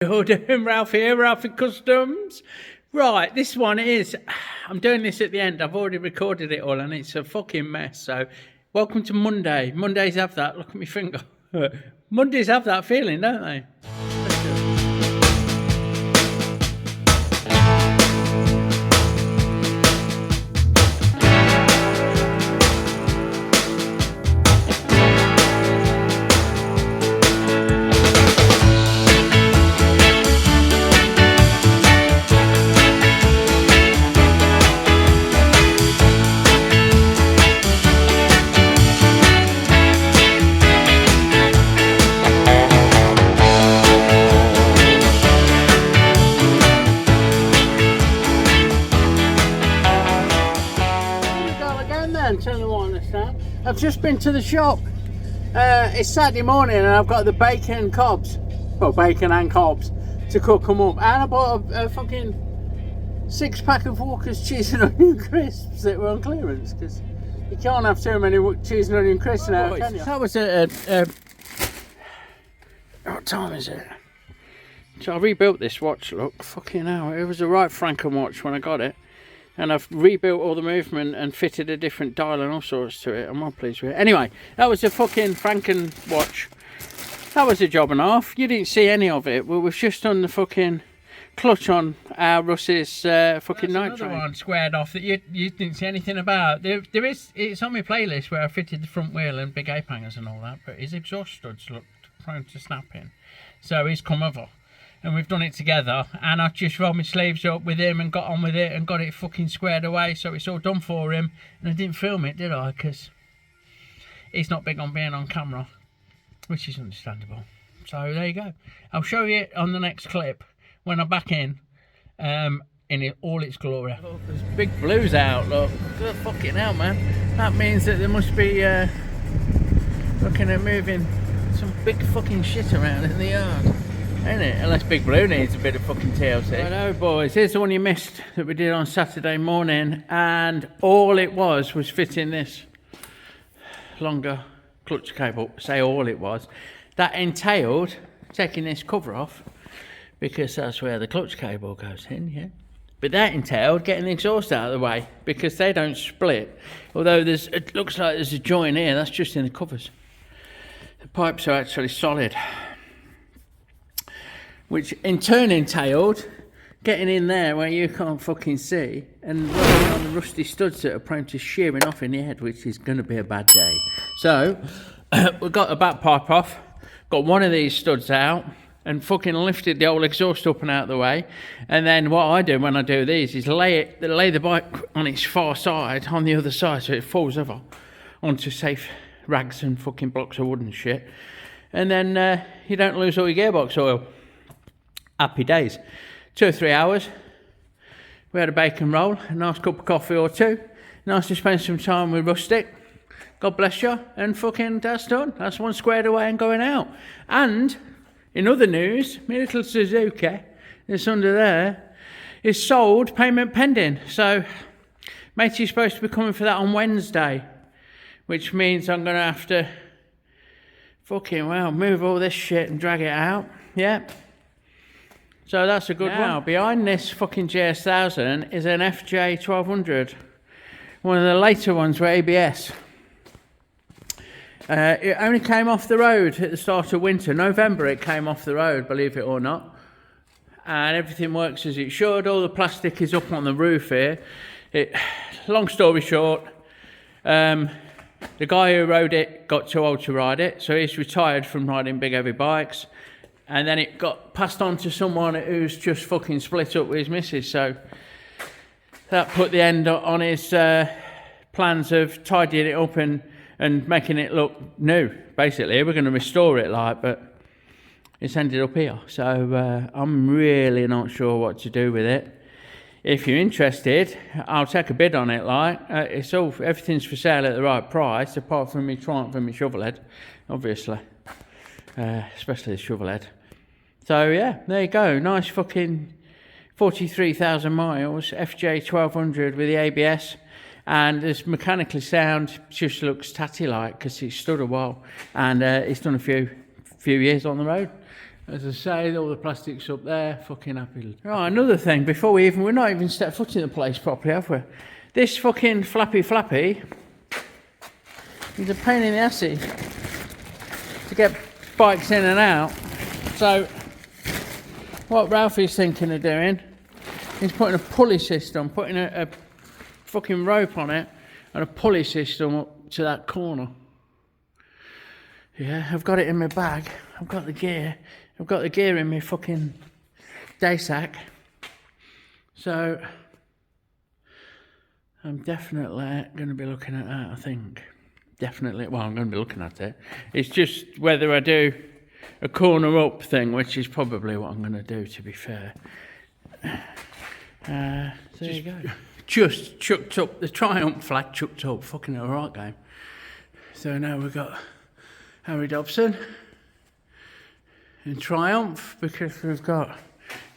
You're doing Ralphy here, Ralfy Customs. Right, this one is, I'm doing this at the end. I've already recorded it all and it's a fucking mess. So, welcome to Monday. Mondays have that, look at my finger. Mondays have that feeling, don't they? I've just been to the shop. It's Saturday morning and I've got the bacon cobs, well, bacon and cobs to cook them up, and I bought a fucking 6-pack of Walker's cheese and onion crisps that were on clearance, because you can't have too many cheese and onion crisps now, can you? That was what time is it? So I rebuilt this watch, look, fucking hell, it was a right Franken watch when I got it. And I've rebuilt all the movement and fitted a different dial and all sorts to it. I'm well pleased with it. Anyway, that was a fucking Franken watch. That was a job and a half. You didn't see any of it. We was just on the fucking clutch on our Russ's fucking night train. Another one squared off that you didn't see anything about. It's on my playlist where I fitted the front wheel and big ape hangers and all that. But his exhaust studs looked prone to snapping. So he's come over. And we've done it together, and I just rolled my sleeves up with him and got on with it and got it fucking squared away, so it's all done for him. And I didn't film it, did I? Because he's not big on being on camera, which is understandable. So there you go. I'll show you it on the next clip when I'm back in all its glory. Look, there's big blues out, look. Good fucking hell, man. That means that there must be looking at moving some big fucking shit around in the yard. Ain't it? Unless Big Blue needs a bit of fucking TLC. Righto boys, here's the one you missed that we did on Saturday morning, and all it was fitting this longer clutch cable. Say all it was. That entailed taking this cover off, because that's where the clutch cable goes in, yeah. But that entailed getting the exhaust out of the way, because they don't split. Although it looks like there's a joint here, that's just in the covers. The pipes are actually solid. Which in turn entailed getting in there where you can't fucking see and working on the rusty studs that are prone to shearing off in the head, which is going to be a bad day. So we've got the back pipe off, got one of these studs out and fucking lifted the old exhaust up and out of the way. And then what I do when I do these is lay the bike on its far side, on the other side, so it falls over onto safe rags and fucking blocks of wood and shit. And then you don't lose all your gearbox oil. Happy days. 2 or 3 hours. We had a bacon roll, a nice cup of coffee or two. Nice to spend some time with Rustic. God bless you. And fucking that's done. That's one squared away and going out. And in other news, my little Suzuki that's under there is sold, payment pending. So matey's supposed to be coming for that on Wednesday, which means I'm going to have to fucking move all this shit and drag it out. Yeah. So that's a good one. Now, behind this fucking GS1000 is an FJ1200. One of the later ones with ABS. It only came off the road at the start of winter. November it came off the road, believe it or not. And everything works as it should. All the plastic is up on the roof here. Long story short, the guy who rode it got too old to ride it. So he's retired from riding big heavy bikes. And then it got passed on to someone who's just fucking split up with his missus. So that put the end on his plans of tidying it up and making it look new, basically. We're going to restore it, but it's ended up here. So I'm really not sure what to do with it. If you're interested, I'll take a bid on it, everything's for sale at the right price, apart from my Triumph and my shovel head, obviously. Especially the shovel head. So yeah, there you go. Nice fucking 43,000 miles, FJ1200 with the ABS. And it's mechanically sound, just looks tatty like, because it's stood a while. And it's done a few years on the road. As I say, all the plastic's up there, fucking happy. Right, another thing, before we're not even stepped foot in the place properly, have we? This fucking flappy is a pain in the assy to get bikes in and out. So, what Ralfy's thinking of doing is putting a pulley system, putting a fucking rope on it and a pulley system up to that corner. Yeah, I've got it in my bag. I've got the gear. I've got the gear in my fucking day sack. So I'm definitely going to be looking at that, I think. Definitely. Well, I'm going to be looking at it. It's just whether I do a corner up thing, which is probably what I'm going to do, to be fair. There you go. Just chucked up, the Triumph flag chucked up. Fucking alright game. So now we've got Harry Dobson and Triumph, because we've got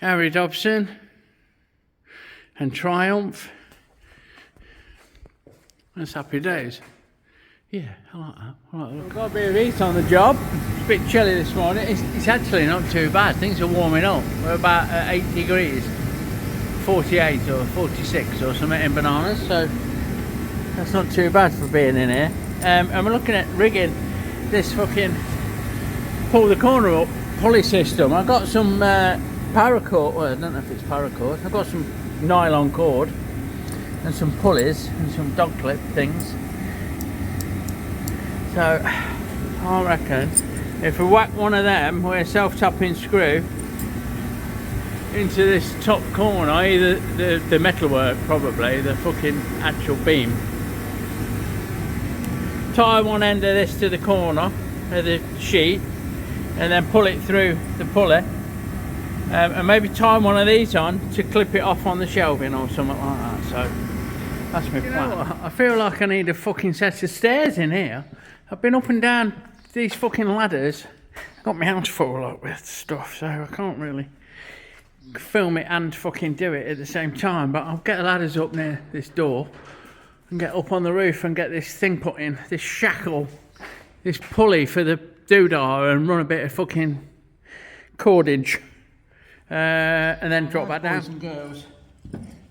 Harry Dobson and Triumph. That's happy days. Yeah, I like that. We've got a bit of heat on the job. It's a bit chilly this morning. It's actually not too bad. Things are warming up. We're about 8 degrees, 48 or 46 or something in Bananas. So that's not too bad for being in here. And we're looking at rigging this fucking pull the corner up pulley system. I've got some paracord. Well, I don't know if it's paracord. I've got some nylon cord and some pulleys and some dog clip things. So I reckon if we whack one of them with a self-tapping screw into this top corner, either the metalwork, probably the fucking actual beam, tie one end of this to the corner of the sheet and then pull it through the pulley, and maybe tie one of these on to clip it off on the shelving or something like that. So that's my plan. I feel like I need a fucking set of stairs in here. I've been up and down these fucking ladders. I've got my hands full up with stuff, so I can't really film it and fucking do it at the same time. But I'll get the ladders up near this door and get up on the roof and get this thing put in, this shackle, this pulley for the doodah, and run a bit of fucking cordage, and then drop back down. Boys and girls,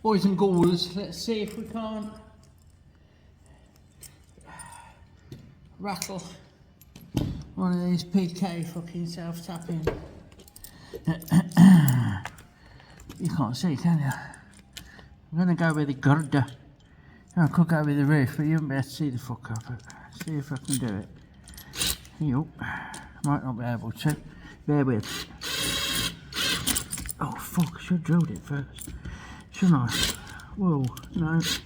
boys and ghouls, let's see if we can't rattle one of these PK fucking self-tapping. You can't see, can you? I'm gonna go with the girder. I could go with the roof, but you won't be able to see the fuck up it. See if I can do it. Yup. Might not be able to. Bear with. Oh fuck, I should have drilled it first. Shouldn't I? Whoa, no. It's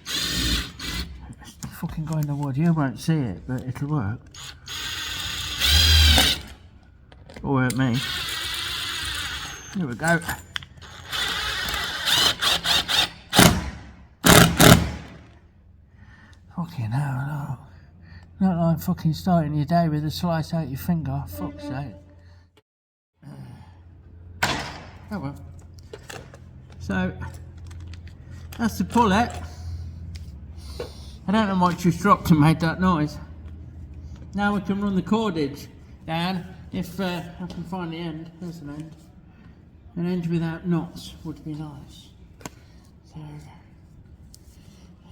fucking going in the wood. You won't see it, but it'll work. It'll work me. Here we go. Fucking hell, no. Not like fucking starting your day with a slice out your finger, fuck's sake. Oh well. So, that's the pulley. I don't know what just dropped and made that noise. Now we can run the cordage down, if I can find the end. There's an end. An end without knots would be nice. So,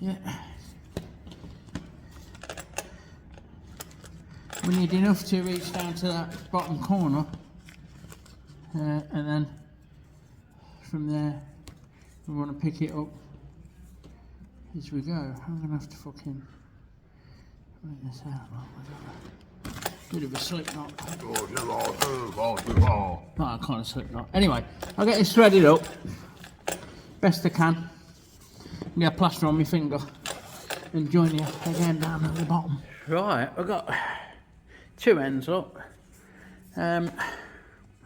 yeah. We need enough to reach down to that bottom corner, and then from there we want to pick it up as we go. I'm going to have to fucking bring this out. Bit of a slip knot. Not a kind of slip knot. Anyway, I'll get this threaded up best I can. Get a plaster on my finger and join you again down at the bottom. Right, I've got two ends up, and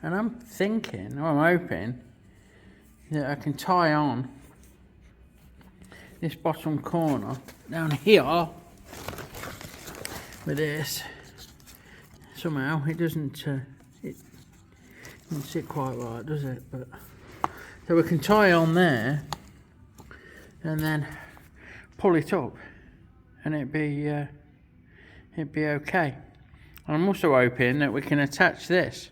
I'm thinking, or I'm hoping, that I can tie on this bottom corner down here with this. Somehow it doesn't sit quite right, does it? But so we can tie on there and then pull it up, and it'd be okay. I'm also hoping that we can attach this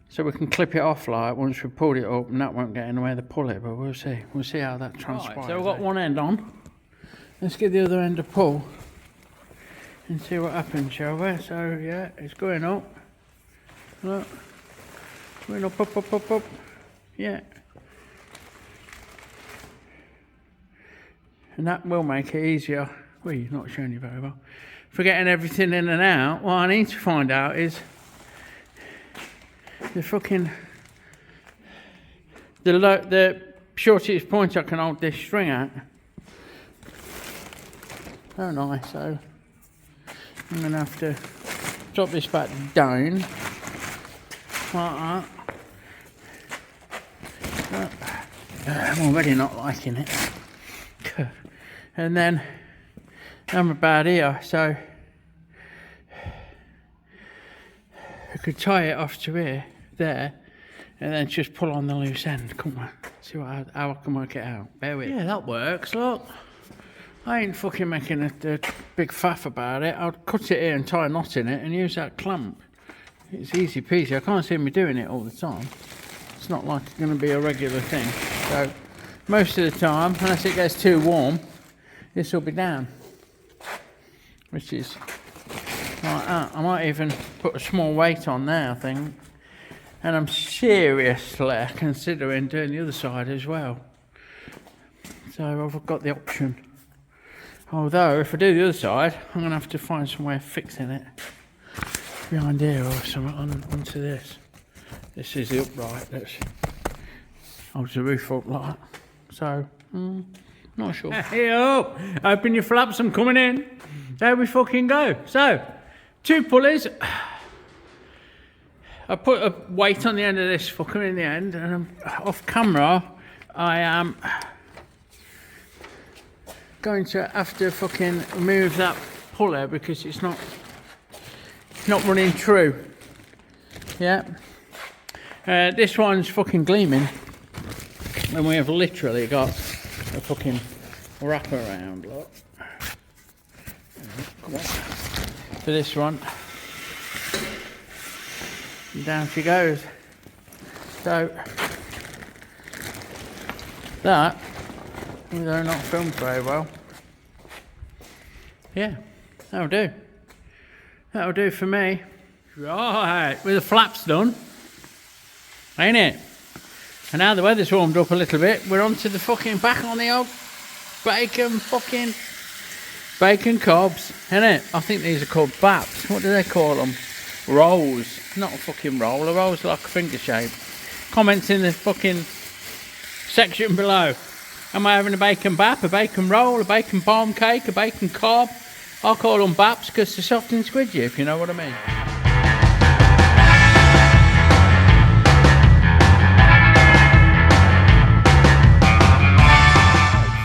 So we can clip it off like once we've pulled it up, and that won't get in the way of the pulley, but we'll see. We'll see how that transpires. Right, so we've got one end on. Let's get the other end a pull and see what happens, shall we? So yeah, it's going up. Look. Going up, up, up, up, up. Yeah. And that will make it easier. Well, you're not showing you very well. For getting everything in and out, what I need to find out is the shortest point I can hold this string at. Don't I? So I'm gonna have to drop this back down like that. I'm already not liking it. And then I'm about here, so I could tie it off to here, there, and then just pull on the loose end. Come on, see how I can work it out. Bear with. Yeah, that works. Look, I ain't fucking making a big faff about it. I'll cut it here and tie a knot in it and use that clamp. It's easy peasy. I can't see me doing it all the time. It's not like it's going to be a regular thing. So most of the time, unless it gets too warm, this will be down, which is like that. I might even put a small weight on there, I think, and I'm seriously considering doing the other side as well. So I've got the option. Although if I do the other side, I'm going to have to find some way of fixing it behind here or something onto this. This is the upright that holds the roof up like that. So, not sure. Hey up! Open your flaps, I'm coming in. There we fucking go. So, 2 pulleys. I put a weight on the end of this fucker in the end, and I'm off camera. I am going to have to fucking remove that pulley because it's not running true. Yeah. This one's fucking gleaming, and we have literally got a fucking wrap around. Look. Come on. For this one, and down she goes. So that, although not filmed very well, yeah, that'll do. That'll do for me. Right, with the flaps done, ain't it? And now the weather's warmed up a little bit, we're on to the fucking back on the old bacon cobs, innit? I think these are called baps. What do they call them? Rolls. Not a fucking roll. A roll's like a finger shape. Comments in the fucking section below. Am I having a bacon bap, a bacon roll, a bacon palm cake, a bacon cob? I'll call them baps because they're soft and squidgy, if you know what I mean.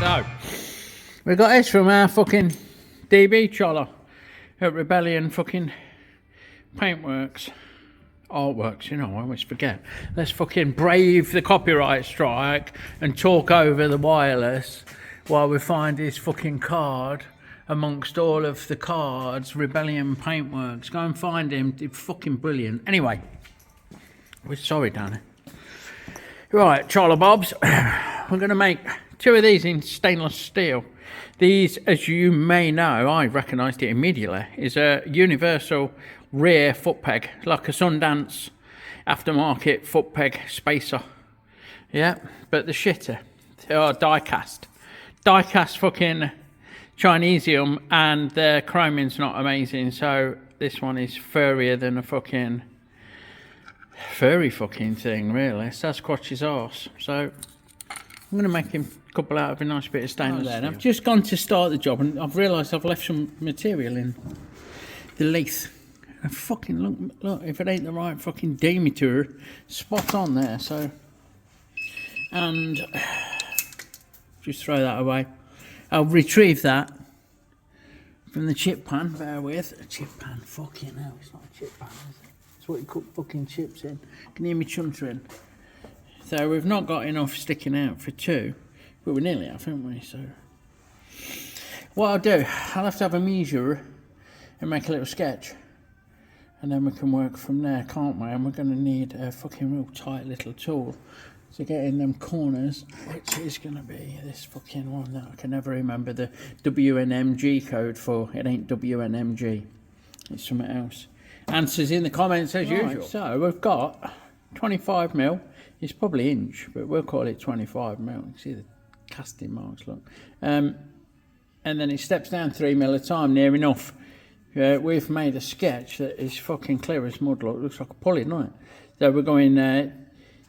So, we got this from our fucking DB troller at Rebellion fucking Paintworks. Artworks, you know, I always forget. Let's fucking brave the copyright strike and talk over the wireless while we find his fucking card amongst all of the cards. Rebellion Paintworks. Go and find him. He's fucking brilliant. Anyway, we're sorry, Danny. Right, Charlie Bobs. We're going to make 2 of these in stainless steel. These, as you may know, I recognised it immediately, is a universal rear foot peg, like a Sundance aftermarket foot peg spacer. Yeah, but the shitter. They are die-cast. Die-cast fucking Chinesium, and the chroming's not amazing, so this one is furrier than a fucking furry fucking thing, really. Sasquatch's arse. So I'm going to make him a couple out of a nice bit of stainless steel. I've just gone to start the job and I've realised I've left some material in the lathe. And fucking look, if it ain't the right fucking diameter, spot on there, so. And just throw that away. I'll retrieve that from the chip pan, bear with. A chip pan, fucking hell, it's not a chip pan, is it? It's what you cook fucking chips in. Can you hear me chuntering? So we've not got enough sticking out for 2, but we nearly have, haven't we? So what I'll do, I'll have to have a measure and make a little sketch and then we can work from there, can't we? And we're going to need a fucking real tight little tool to get in them corners, which is going to be this fucking one that I can never remember the WNMG code for. It ain't WNMG, it's something else. Answers in the comments as usual. So we've got 25mm. It's probably inch, but we'll call it 25mm. You can see the casting marks, look. And then it steps down 3mm at a time, near enough. We've made a sketch that is fucking clear as mud, look. Looks like a pulley, doesn't it? So we're going,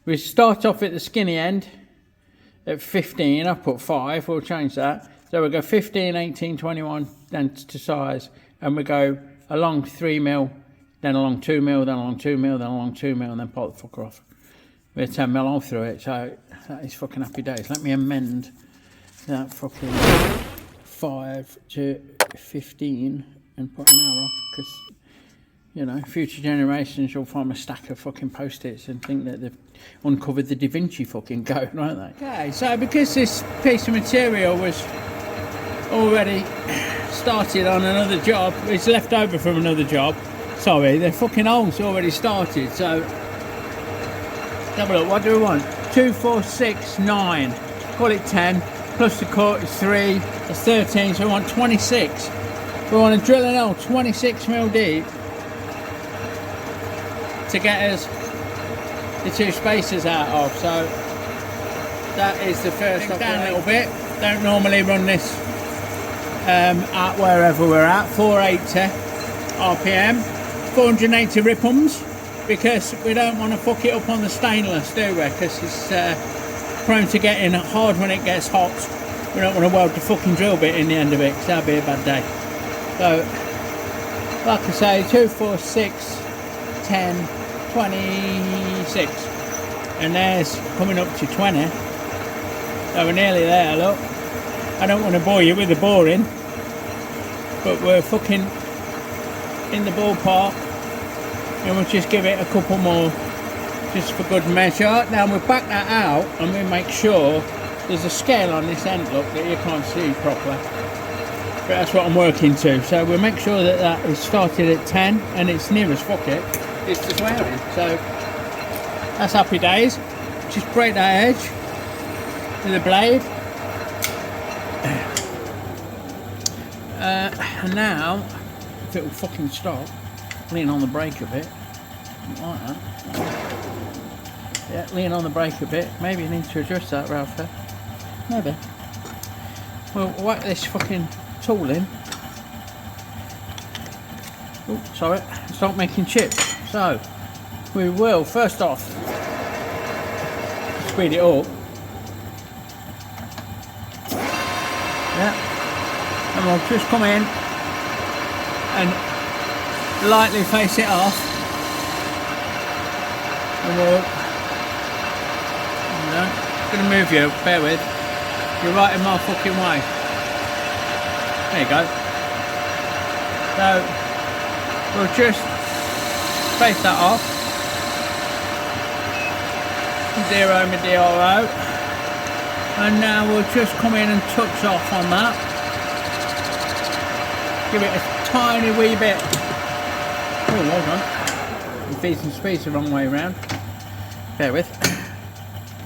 we start off at the skinny end at 15. I put 5, we'll change that. So we'll go 15, 18, 21, then to size. And we go along 3mm, then along 2mm, then along 2mm, then along 2mm, and then pop the fucker off. We're 10mm all through it, so that is fucking happy days. Let me amend that fucking 5 to 15 and put an hour off, because, you know, future generations will find a stack of fucking post-its and think that they've uncovered the Da Vinci fucking code, won't they? Okay, so because this piece of material was already started on another job, it's left over from another job. Sorry, the fucking hole's already started, so have a look. What do we want? 2, 4, 6, 9. Call it 10. Plus the cut is 3. That's 13. So we want 26. We want to drill an hole 26mm deep to get us the 2 spacers out of. So that is the first. Down a little bit. Don't normally run this at wherever we're at. 480 RPM. 480 ripums, because we don't want to fuck it up on the stainless, do we? Because it's prone to getting hard when it gets hot. We don't want to weld the fucking drill bit in the end of it, because that'd be a bad day. So, like I say, 2, 4, 6, 10, 26. And there's coming up to 20. So we're nearly there, look. I don't want to bore you with the boring, but we're fucking in the ballpark, and we'll just give it a couple more just for good measure. Now we'll back that out and we make sure there's a scale on this end, look, that you can't see properly, but that's what I'm working to. So we'll make sure that that is started at 10 and it's near as fuck it, it's the swearing. So that's happy days. Just break that edge with a blade, and now if it will fucking stop, lean on the brake a bit, like that. Yeah, lean on the brake a bit. Maybe you need to adjust that, Ralphy. Maybe. We'll whack this fucking tool in. Oh, sorry, start making chips. So, we will, first off, speed it up. Yeah. And we'll just come in and lightly face it off, and we'll, you know, it's going to move you, bear with, you're right in my fucking way. There you go. So we'll just face that off, 0 my DRO, and now we'll just come in and touch off on that, give it a tiny wee bit. Oh, hold on. I'm feeding speed's the wrong way around. Bear with.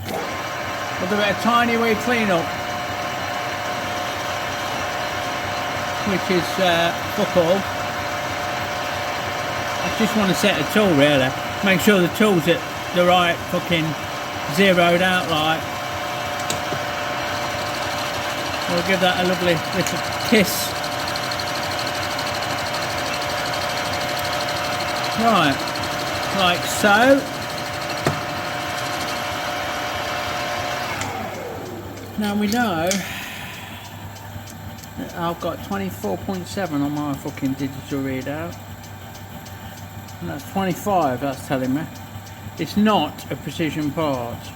We'll give it a tiny wee clean up, which is fuck all. I just want to set a tool really. Make sure the tool's at the right fucking zeroed out light. We'll give that a lovely little kiss. Right, like so. Now we know that I've got 24.7 on my fucking digital readout, and that's 25, that's telling me. It's not a precision part.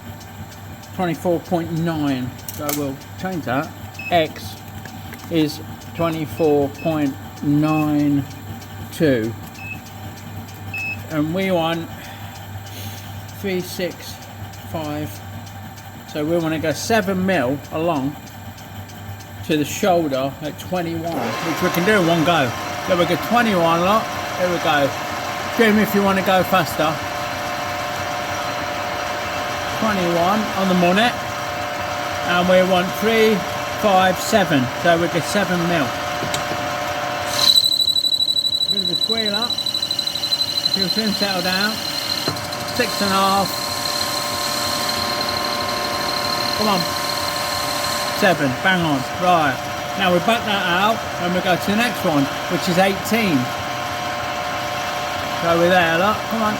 24.9, so we'll change that. X is 24.92. And we want 365, so we want to go 7mm along to the shoulder at 21, which we can do in one go. So we go 21 lot, there we go, Zoom if you want to go faster. 21 on the money. And we want 3, 5, 7. So we get 7 mil. Bit of a squealer. You'll soon settle down. 6.5. Come on. 7. Bang on. Right. Now we back that out and we go to the next one, which is 18. So we're there, look. Come on.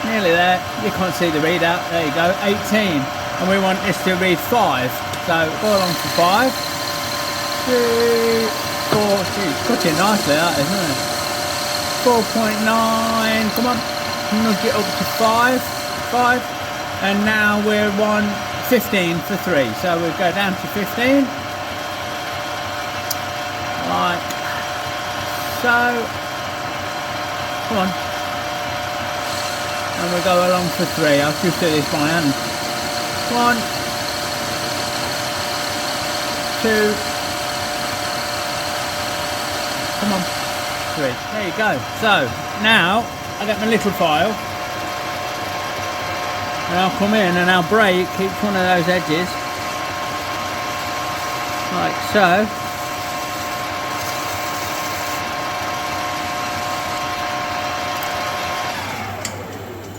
Nearly there. You can't see the readout. There you go. 18. And we want this to read 5. So go along to 5. 3, 4. Geez, cutting nicely, that isn't it? 4.9. Come on. Nudge it up to 5. 5. And now we're 15 for 3. So we'll go down to 15. Like so. Come on. And we'll go along for 3. I'll just do this by hand. 1, 2. Come on. 3. There you go. So now I get my little file. And I'll come in and I'll break each one of those edges. Like so.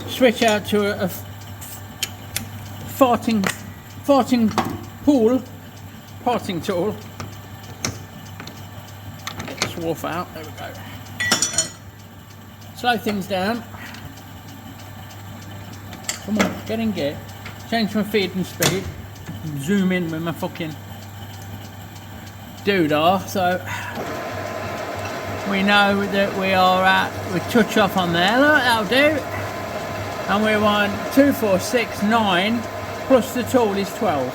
Switch out to a farting parting tool. Swarf out, there we go. Slow things down. Come on, get in gear. Change my feeding speed. Zoom in with my fucking doodah. So we know that we touch off on there. Look, that'll do. And we want 2, 4, 6, 9 plus the tool is 12.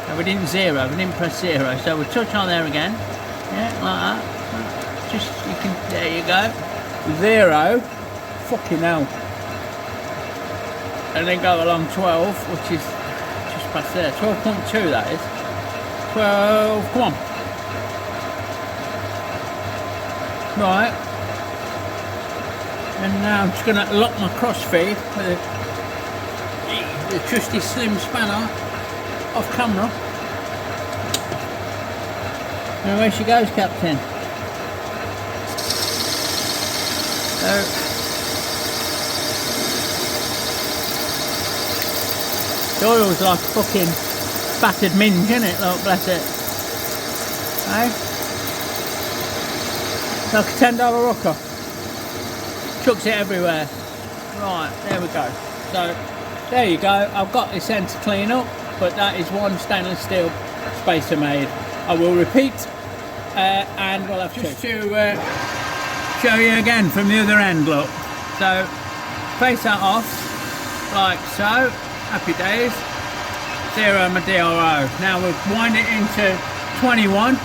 And we didn't press 0. So we'll touch on there again. Yeah, like that. Just there you go. 0. Fucking hell. And then go along 12, which is just past there. 12.2 that is. 12, come on. Right. And now I'm just going to lock my cross feed with the trusty slim spanner off camera. And away she goes, Captain. So, the oil's like fucking battered minge, isn't it? Look, bless it. Hey? Like a $10 rocker. Chucks it everywhere. Right, there we go. So, there you go. I've got this end to clean up, but that is one stainless steel spacer made. I will repeat, and we'll have just to show you again from the other end, look. So, face that off, like so. Happy days. 0 my DRO. Now we'll wind it into 21,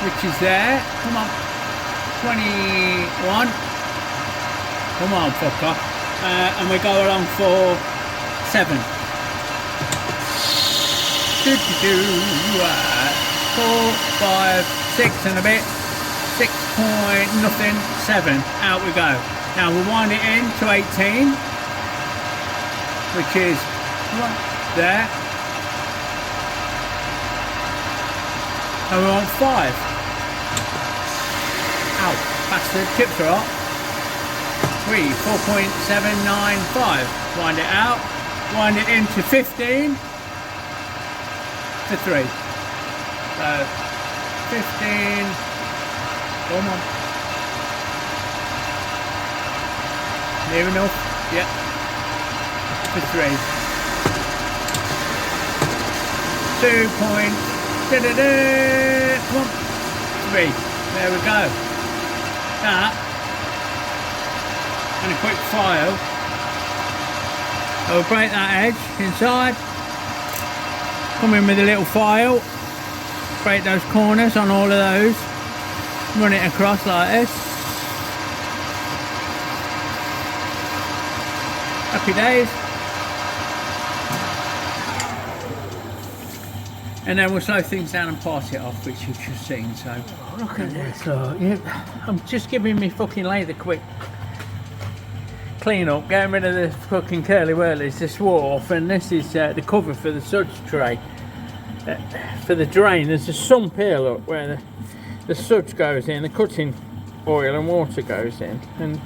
which is there. Come on. 21. Come on, fucker. And we go along for 7. 4, 5, 6 and a bit. 6 point nothing, 7. Out we go. Now we'll wind it in to 18, which is there. And we want 5. Ow, bastard, chips are hot. 3, 4.795. Wind it out. Wind it into 15 to 3. So 15. Come on. Near enough. Yep. For 3. 2 point. Come on. 3. There we go. That. And a quick file. I'll break that edge inside. Come in with a little file. Break those corners on all of those. Run it across like this. Happy days. And then we'll slow things down and pass it off, which you've just seen. So look at this. Look, yeah, I'm just giving me fucking lathe a quick clean up, getting rid of the fucking curly whirlies, the swarf, and this is the cover for the suds tray. For the drain, there's a sump here, look, where the suds goes in, the cutting oil and water goes in, and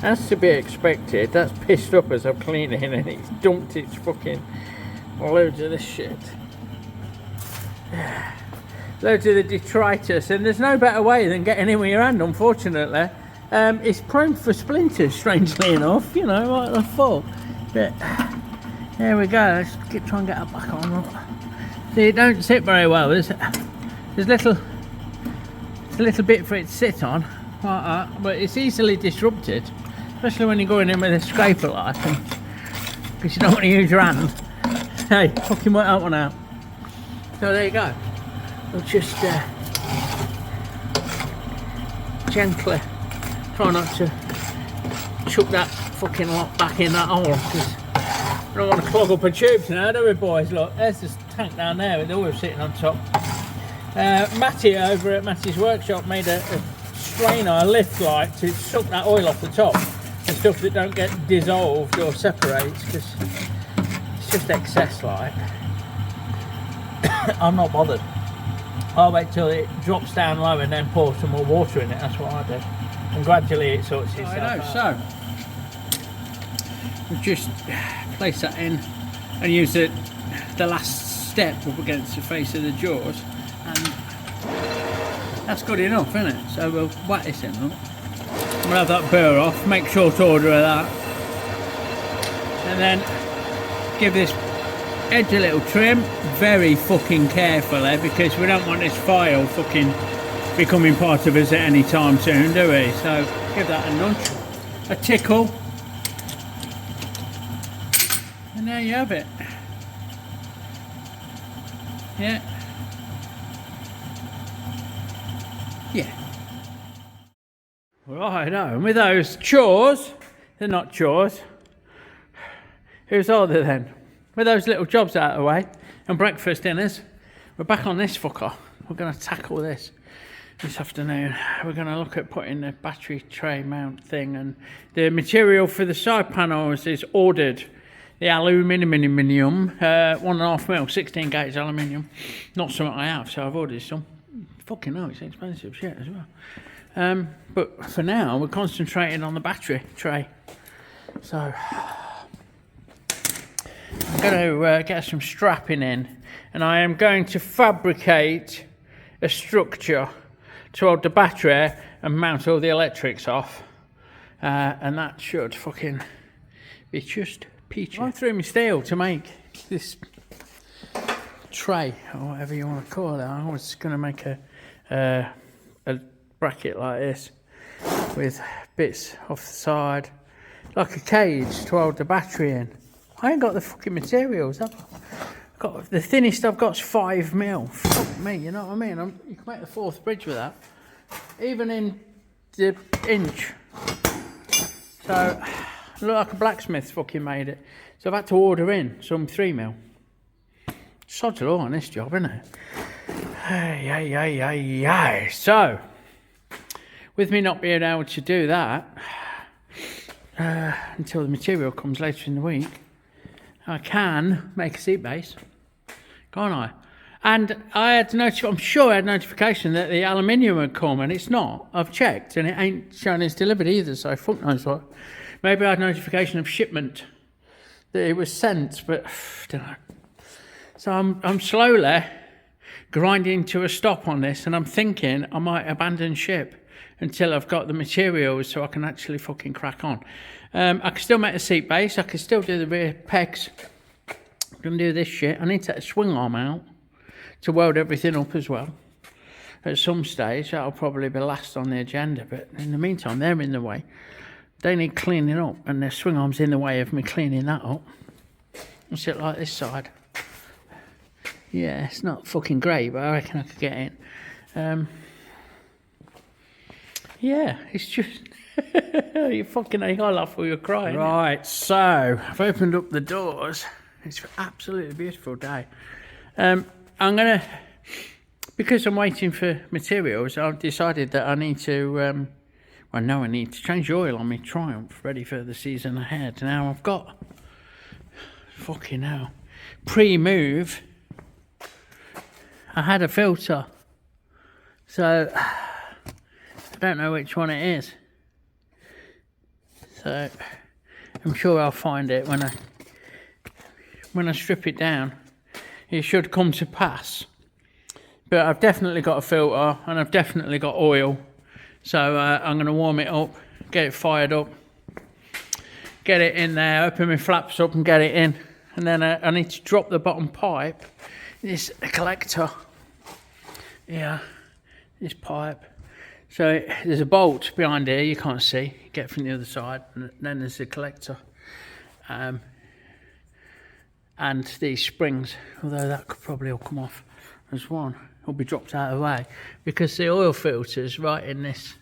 as to be expected, that's pissed up as I'm cleaning, and it's dumped its fucking loads of this shit. Loads of the detritus, and there's no better way than getting in with your hand, unfortunately. It's prone for splinters, strangely enough, you know, like the fuck. But there we go, let's try and get that back on. Look. See, it don't sit very well. There's a little bit for it to sit on, like that, but it's easily disrupted, especially when you're going in with a scraper like, because you don't want to use your hand. Hey, fucking work that one out. So there you go. We'll just gently try not to chuck that fucking lot back in that hole, because we don't want to clog up our tubes now, do we, boys? Look, there's this tank down there with the oil sitting on top. Matty over at Matty's workshop made a strainer, a lift light, to suck that oil off the top and stuff that don't get dissolved or separates, because it's just excess like. I'm not bothered. I'll wait till it drops down low and then pour some more water in it. That's what I do, and gradually it sorts itself out. So we'll just place that in and use the last step up against the face of the jaws, and that's good enough, isn't it? So we'll whack this in. Look, we'll have that burr off, make short order of that, and then give this edge a little trim, very fucking carefully, because we don't want this file fucking becoming part of us at any time soon, do we? So give that a nudge, a tickle, and there you have it. Yeah. Right, and with those chores, they're not chores, who's older then? With those little jobs out of the way and breakfast dinners, we're back on this fucker. We're going to tackle this afternoon. We're going to look at putting the battery tray mount thing, and the material for the side panels is ordered. The aluminium, 1.5 mil, 16 gauge aluminium. Not something I have, so I've ordered some. Fucking hell, it's expensive shit as well. But for now, we're concentrating on the battery tray. So I'm going to get some strapping in, and I am going to fabricate a structure to hold the battery and mount all the electrics off, and that should fucking be just peachy. I threw my steel to make this tray, or whatever you want to call it. I was going to make a bracket like this with bits off the side, like a cage to hold the battery in. I ain't got the fucking materials. I've got the thinnest I've got is 5 mil. Fuck me, you know what I mean? You can make the fourth bridge with that, even in the inch. So look like a blacksmith fucking made it. So I've had to order in some 3 mil. Sod's law on this job, isn't it? Hey. So with me not being able to do that until the material comes later in the week, I can make a seat base, can't I? And I'm sure I had notification that the aluminium had come, and it's not. I've checked, and it ain't showing it's delivered either, so fuck knows what. Maybe I had notification of shipment, that it was sent, but don't know. So I'm slowly grinding to a stop on this, and I'm thinking I might abandon ship until I've got the materials so I can actually fucking crack on. I can still make a seat base, I can still do the rear pegs, I can do this shit. I need to take a swing arm out to weld everything up as well. At some stage, that'll probably be last on the agenda, but in the meantime, they're in the way. They need cleaning up, and the swing arm's in the way of me cleaning that up. I'll sit like this side. Yeah, it's not fucking great, but I reckon I could get in. Yeah, it's just... you fucking ain't got laugh or you're crying. Right, so I've opened up the doors. It's an absolutely beautiful day. I'm gonna, because I'm waiting for materials, I've decided that I need to, I know I need to change the oil on my Triumph, ready for the season ahead. Now I've got, fucking hell, pre-move, I had a filter, so I don't know which one it is. So I'm sure I'll find it when I strip it down. It should come to pass. But I've definitely got a filter and I've definitely got oil. So I'm going to warm it up, get it fired up, get it in there, open my flaps up and get it in. And then I need to drop the bottom pipe. This collector. Yeah, this pipe. So there's a bolt behind here you can't see. You get from the other side, and then there's the collector. And these springs, although that could probably all come off as one, will be dropped out of the way because the oil filter's right in this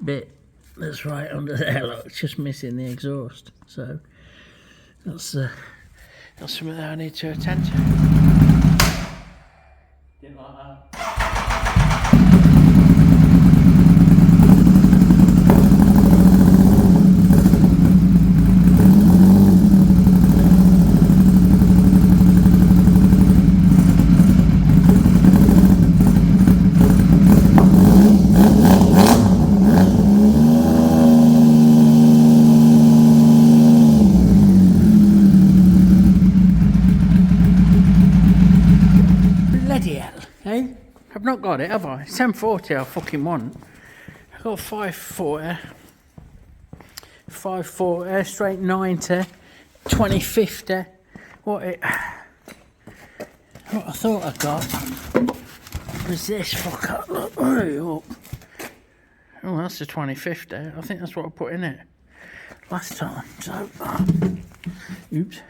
bit that's right under there. Look, it's just missing the exhaust. So that's something that I need to attend to. Didn't like that. I've not got it, have I? It's 1040 I fucking want. I've got 540, straight 90, 2050. What I thought I got was this fucker. Look, hurry up. Oh, that's the 2050. I think that's what I put in it last time. So, oops.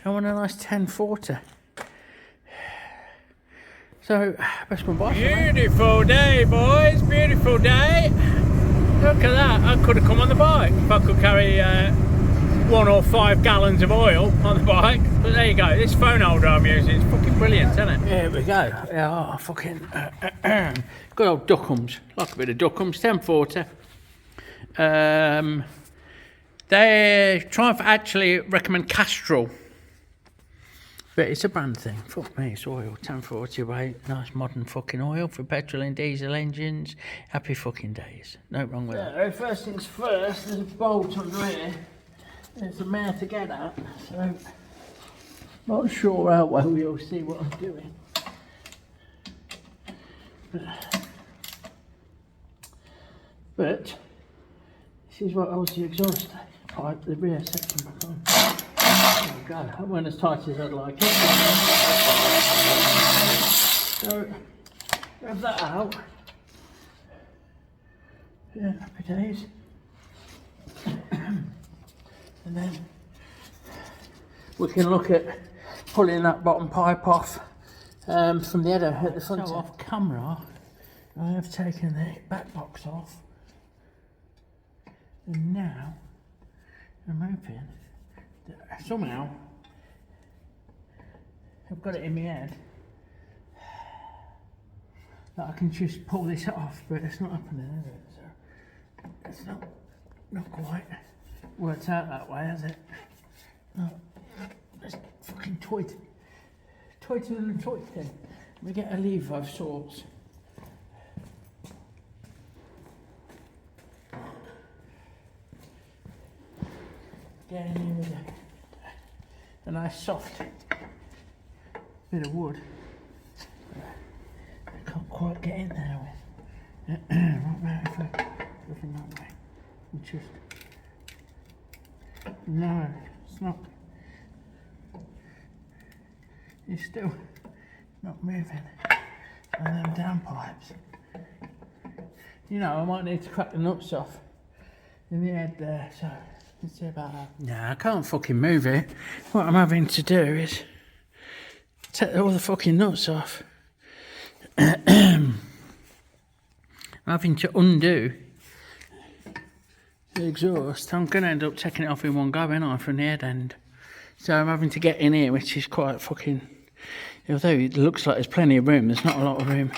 I want a nice 1040. So, best one buy. Beautiful day, boys. Beautiful day. Look at that. I could have come on the bike if I could carry 1 or 5 gallons of oil on the bike. But there you go. This phone holder I'm using is fucking brilliant, isn't it? Here we go. Oh, fucking good old Duckums. Like a bit of Duckums. 1040. They Triumph actually recommend Castrol. But it's a brand thing. Fuck me, it's oil. 1040 weight. Nice modern fucking oil for petrol and diesel engines. Happy fucking days. No wrong with that. First things first, there's a bolt under here. There's a mare to get at. So, not sure how well you'll see what I'm doing. But this is what holds the exhaust pipe, the rear section back on. There we go. That went as tight as I'd like it. So, grab that out. Yeah, happy days. And then we can look at pulling that bottom pipe off from the header at the front. So off camera, I have taken the back box off. And now I'm hoping that somehow I've got it in my head that I can just pull this off, but it's not happening, is it? So it's not quite worked out that way, has it? No, it's fucking tighter than a toy thing. We get a lever of sorts. Get in here with a nice soft bit of wood. I can't quite get in there with. Right now, if I go from that way, and just no, it's not. It's still not moving. And them down pipes. You know, I might need to crack the nuts off in the head there. So. Let's see about that. Nah, I can't fucking move it. What I'm having to do is take all the fucking nuts off. I'm having to undo the exhaust. I'm going to end up taking it off in one go, ain't I, from the head end. So I'm having to get in here, which is quite fucking Although it looks like there's plenty of room, there's not a lot of room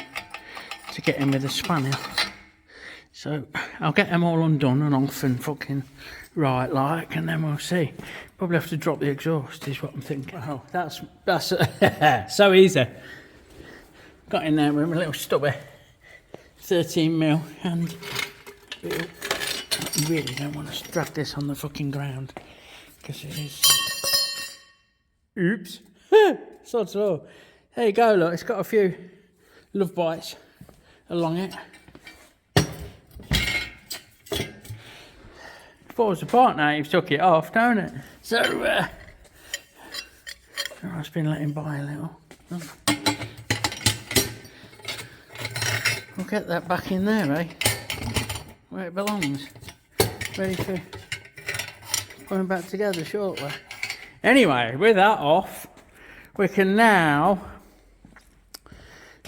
to get in with a spanner. So I'll get them all undone and off and fucking right like, and then we'll see. Probably have to drop the exhaust is what I'm thinking. Oh, that's so easy. Got in there with my little stubby 13mm, and I really don't want to drag this on the fucking ground because it is. Oops. Sod's law. There you go, look, it's got a few love bites along it. Falls apart now, you've took it off, don't it? So, I've been letting by a little. We'll get that back in there, eh? Where it belongs. Ready for going back together shortly. Anyway, with that off, we can now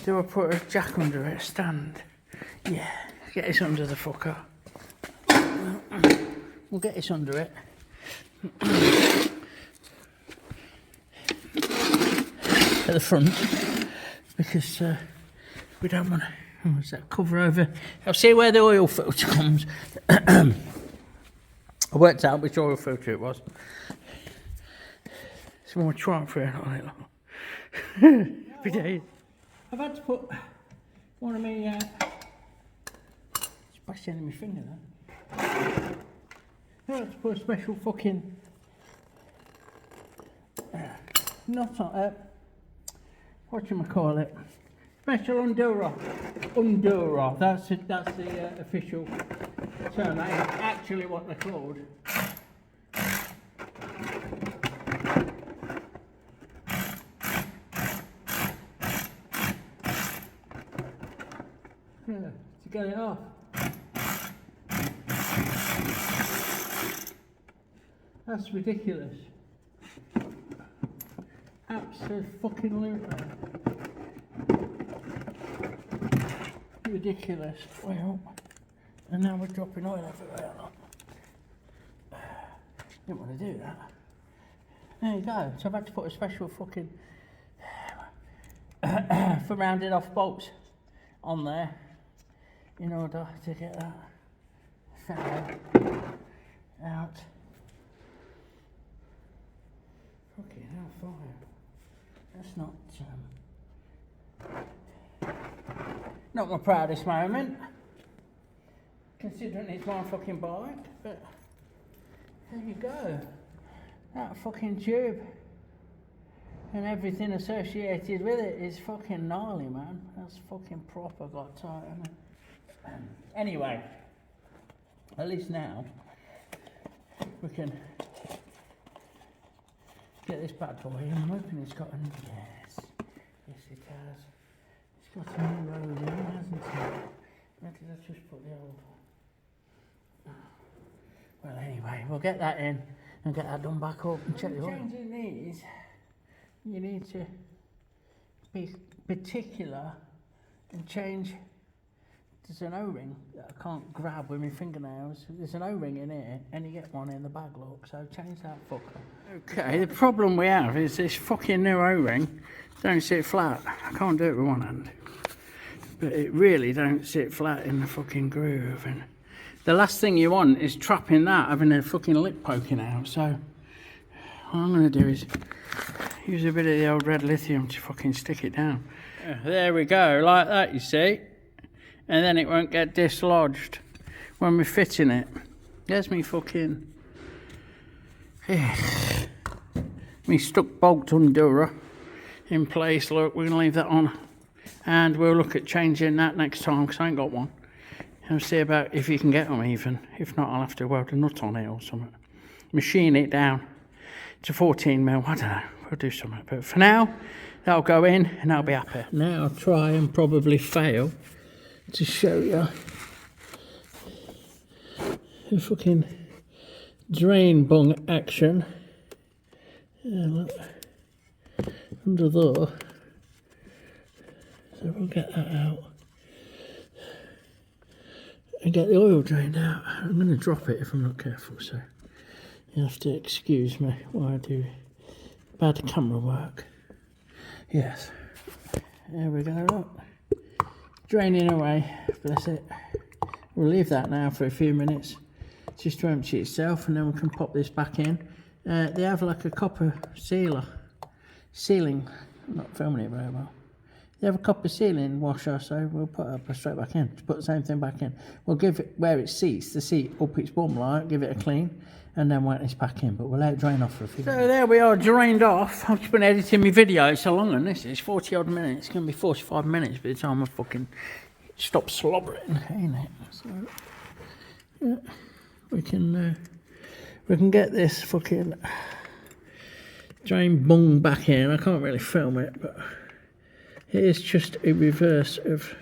put a jack under it, stand. Yeah, get this under the fucker. We'll get this under it. At the front, because we don't want to. What's that cover over? I'll see where the oil filter comes. I worked out which oil filter it was. So we'll try it for it every day. I've had to put one of my splashing in my finger there. I had to put a special fucking knot on it. What you call it? Special Undura. That's the official term. That is actually what they're called. Yeah, to get it off. That's ridiculous. Absolutely ridiculous. Well, and now we're dropping oil everywhere. Didn't want to do that. There you go. So I've had to put a special fucking for rounded off bolts on there in order to get that fellow out. Fucking hell, fire. That's not my proudest moment, considering it's my fucking bike, but there you go. That fucking tube and everything associated with it is fucking gnarly, man. That's fucking proper got tight, isn't it? Anyway, at least now we can get this bad boy. I'm hoping it's got an yes it has. It's got a new road in, hasn't it? Where did I just put the old? Well, anyway, we'll get that in and get that done back up and check the oil. Changing these, you need to be particular and change. There's an O-ring that I can't grab with my fingernails. There's an O-ring in here, and you get one in the bag, look. So change that fucker. Okay, the problem we have is this fucking new O-ring don't sit flat. I can't do it with one hand, but it really don't sit flat in the fucking groove. And the last thing you want is trapping that, having a fucking lip poking out. So what I'm going to do is use a bit of the old red lithium to fucking stick it down. There we go, like that, you see. And then it won't get dislodged when we're fitting it. There's me fucking me stuck bolt Undura in place. Look, we're gonna leave that on, and we'll look at changing that next time because I ain't got one. And see about if you can get them even. If not, I'll have to weld a nut on it or something. Machine it down to 14mm. I don't know. We'll do something. But for now, that'll go in and I'll be happy. Now I'll try and probably fail to show you the fucking drain bung action. Yeah, look, under there. So we'll get that out and get the oil drained out. I'm going to drop it if I'm not careful, so you have to excuse me while I do bad camera work. Yes. There we go, look. Draining away, bless it. We'll leave that now for a few minutes just to empty itself, and then we can pop this back in. They have like a copper sealing. I'm not filming it very well. They have a copper sealing washer, so we'll put it straight back in. Just put the same thing back in. We'll give it where it seats, the seat up its bum like, give it a clean, and then wet this back in, but we'll let it drain off for a few minutes. So there we are, drained off. I've just been editing my video. It's so long, and this is 40 odd minutes. It's going to be 45 minutes by the time I fucking stop slobbering, ain't it? So, yeah, we can get this fucking drain bung back in. I can't really film it, but here's just a reverse of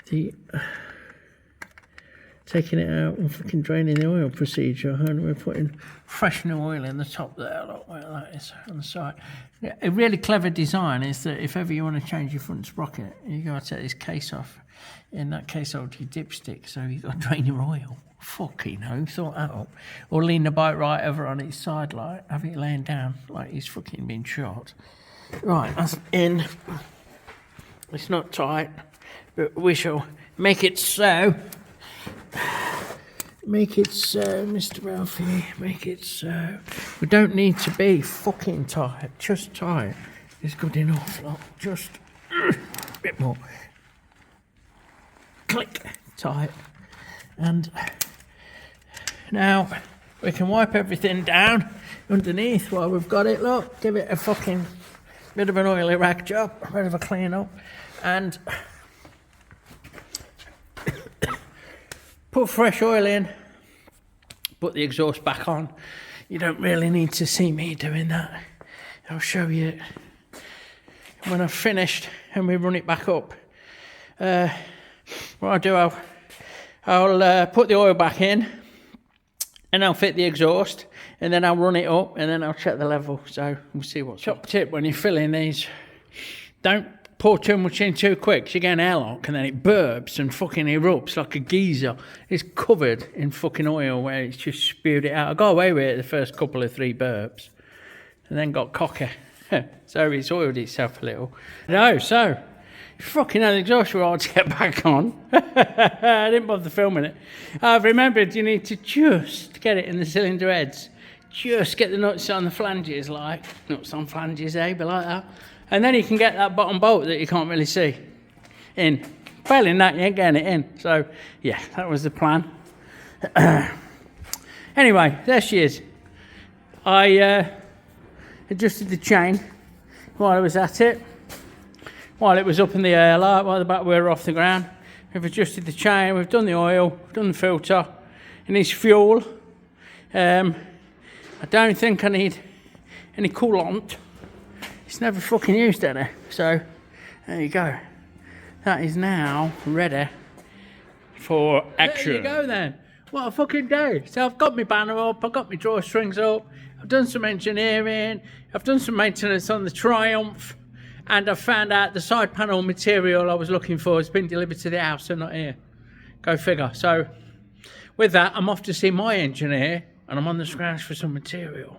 the taking it out and fucking draining the oil procedure, and we're putting fresh new oil in the top there, look where that is on the side. Yeah, a really clever design is that if ever you want to change your front sprocket, you got to take this case off. In that case, holds your dipstick, so you got to drain your oil. Fucking hell, thought that up. Or lean the bike right over on its side, like have it laying down like he's fucking been shot. Right, that's in. It's not tight, but we shall make it so. Make it so, Mr. Ralfy, make it so. We don't need to be fucking tight, just tight is good enough. Look, just a bit more. Click, tight. And now we can wipe everything down underneath while we've got it. Look, give it a fucking bit of an oily rag job, a bit of a clean up, and put fresh oil in, put the exhaust back on. You don't really need to see me doing that. I'll show you when I've finished and we run it back up. What I'll do, I'll put the oil back in and I'll fit the exhaust, and then I'll run it up, and then I'll check the level. So we'll see what's top tip when you're filling these. Don't pour too much in too quick, because you get an airlock and then it burps and fucking erupts like a geyser. It's covered in fucking oil where it's just spewed it out. I got away with it the first couple of 3 burps and then got cocky. So it's oiled itself a little. No, so fucking hell, the exhaust were hard to get back on. I didn't bother filming it. I've remembered you need to just get it in the cylinder heads. Just get the nuts on the flanges, like nuts on flanges, but like that. And then you can get that bottom bolt that you can't really see in. Failing that, you ain't getting it in. So, yeah, that was the plan. Anyway, there she is. I adjusted the chain while I was at it. While it was up in the air, like while the back wheel off the ground. We've adjusted the chain, we've done the oil, we've done the filter. It needs fuel. I don't think I need any coolant. It's never fucking used any. So, there you go. That is now ready for action. There you go then. What a fucking day. So I've got my banner up, I've got my drawstrings up, I've done some engineering, I've done some maintenance on the Triumph, and I've found out the side panel material I was looking for has been delivered to the house and not here. Go figure. So with that, I'm off to see my engineer, and I'm on the scratch for some material.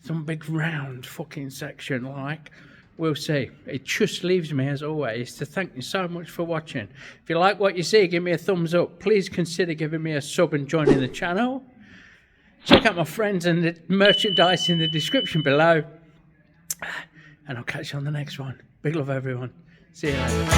Some big round fucking section, like. We'll see. It just leaves me, as always, to thank you so much for watching. If you like what you see, give me a thumbs up. Please consider giving me a sub and joining the channel. Check out my friends and the merchandise in the description below. And I'll catch you on the next one. Big love, everyone. See you later.